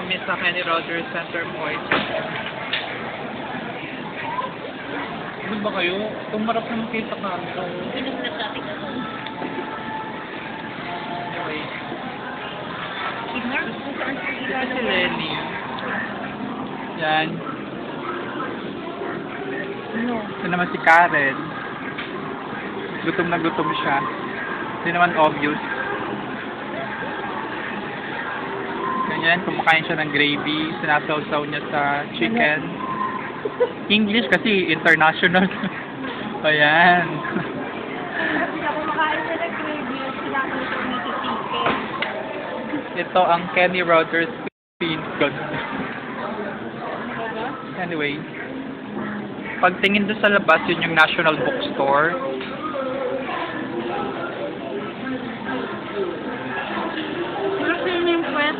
kami sa Kenny Rogers Center Point. Ano ba kayo? Tumarap naman kayo sa kanto. Pinos na traffic ako. Anyway, Ignore kung saan sa ito si Lenny. Yan. No. Ito naman si Karen. Gutom na gutom siya. Hindi naman obvious. Ganyan, kumakain siya ng gravy. Sinasawsaw niya sa chicken. English kasi international. Ayan. Kasi ako makain sa nag-review, sila ako ito nititikin. Ito ang Kenny Rogers Bean God. Anyway, pagtingin doon sa labas, yun yung National Bookstore. Ano yung pwet?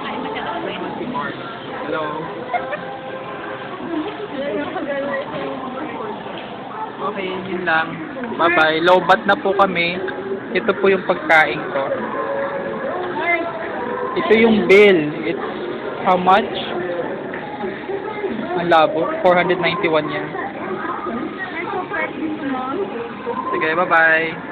Ay, magkakaroon ba yun? Si Mark. Hello. Okay, yun lang. Bye-bye. Lobat na po kami. Ito po yung pagkain ko. Ito yung bill. It's how much? Ang labo. 491 yan. Sige, bye-bye.